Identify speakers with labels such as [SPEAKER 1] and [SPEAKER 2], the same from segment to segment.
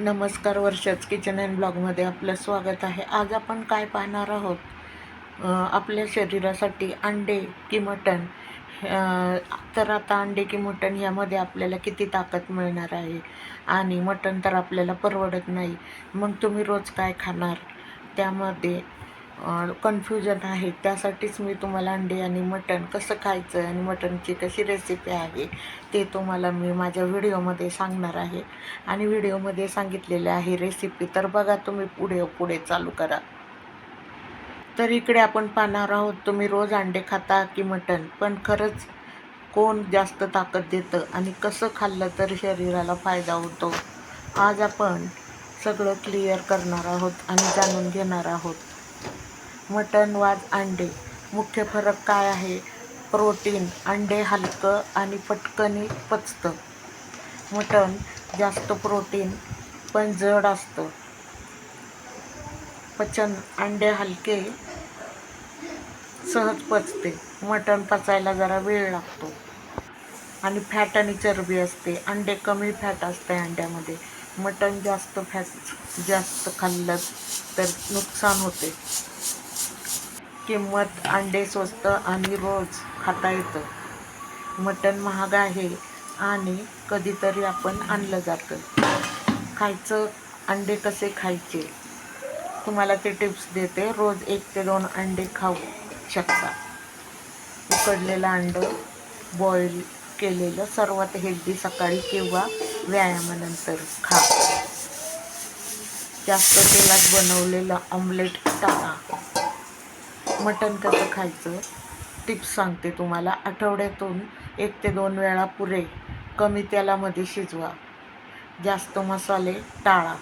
[SPEAKER 1] नमस्कार, वर्षाच kitchen and ब्लॉगमध्ये आपलं स्वागत आहे. आज आपण काय पाहणार आहोत? आपल्या शरीरासाठी अंडे की मटण. तर आता अंडे की मटण यामध्ये आपल्याला किती ताकद मिळणार आहे, आणि मटण तर आपल्याला परवडत नाही. मग तुम्ही रोज काय खाणार, त्यामध्ये कन्फ्युजन आहे. त्यासाठीच मी तुम्हाला अंडे आणि मटण कसं खायचं आणि मटणची कशी रेसिपी आहे ते तुम्हाला मी माझ्या व्हिडिओमध्ये सांगणार आहे. आणि व्हिडिओमध्ये सांगितलेले आहे रेसिपी, तर बघा तुम्ही पुढे चालू करा. तर इकडे आपण पाहणार आहोत, तुम्ही रोज अंडे खाता की मटण, पण खरंच कोण जास्त ताकद देतं आणि कसं खाल्लं तर शरीराला फायदा होतो, आज आपण सगळं क्लिअर करणार आहोत आणि जाणून घेणार आहोत. मटण वाज अंडे, मुख्य फरक काय आहे? प्रोटीन. अंडे हलकं आणि पटकन पचतं. मटण जास्त प्रोटीन पण जड असतं. पचन. अंडे हलके, सहज पचते. मटण पचायला जरा वेळ लागतो. आणि फॅट आणि चरबी असते. अंडे कमी फॅट असते अंड्यामध्ये. मटण जास्त फॅट जास्त खाल्लं तर नुकसान होते. किंमत. अंडे स्वस्त आणि रोज खाता येतं. मटण महाग आहे आणि कधीतरी आपण आणलं जातं. खायचं. अंडे कसे खायचे तुम्हाला ते टिप्स देते. रोज 1 ते 2 अंडे खाऊ शकता. उकडलेलं अंडं, बॉईल केलेलं सर्वात हेल्दी सकाळी किंवा व्यायामानंतर खा. जास्त तेलात बनवलेलं ऑमलेट टाका. मटण कसं खायचं टिप्स सांगते तुम्हाला. आठवड्यातून 1 ते 2 वेळा पुरे. कमी तेलामध्ये शिजवा. जास्त मसाले टाळा.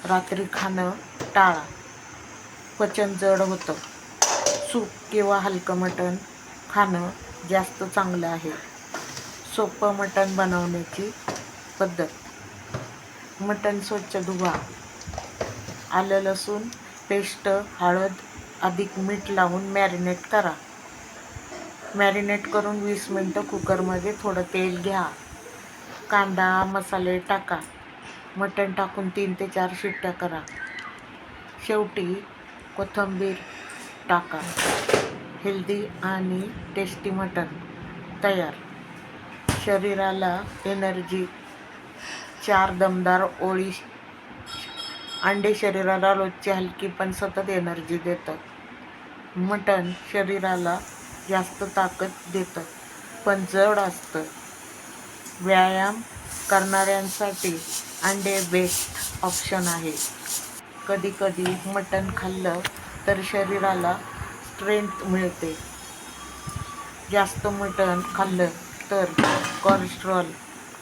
[SPEAKER 1] रात्री खाणं टाळा, पचन जड होतं. सूप किंवा हलकं मटण खाणं जास्त चांगलं आहे. सोपं मटण बनवण्याची पद्धत. मटण स्वच्छ धुवा. आलं लसूण पेस्ट, हळद अधिक मीठ लावून मॅरिनेट करा. मॅरिनेट करून 20 मिनटं कुकरमध्ये थोडं तेल घ्या. कांदा मसाले टाका. मटण टाकून 3 ते 4 शिट्ट्या करा. शेवटी कोथिंबीर टाका. हेल्दी आणि टेस्टी मटण तयार. शरीराला एनर्जी. 4 दमदार ओळी. अंडे शरीराला रोजची हलकी पण सतत एनर्जी देतात. मटण शरीराला जास्त ताकद देतं पण जड असतं. व्यायाम करणाऱ्यांसाठी अंडे बेस्ट ऑप्शन आहे. कधी मटण खाल्लं तर शरीराला स्ट्रेंथ मिळते. जास्त मटण खाल्लं तर कोलेस्ट्रॉल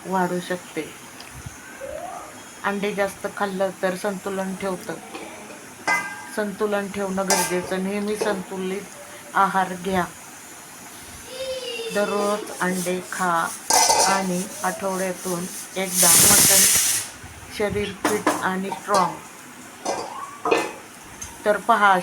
[SPEAKER 1] वाढू शकते. अंडे जास्त खाल्लं तर संतुलन ठेवणं गरजेचं. नेहमी संतुलित आहार घ्या. दररोज अंडे खा आणि आठवड्यातून एकदा मटण. शरीर फिट आणि स्ट्रॉंग तर पहा.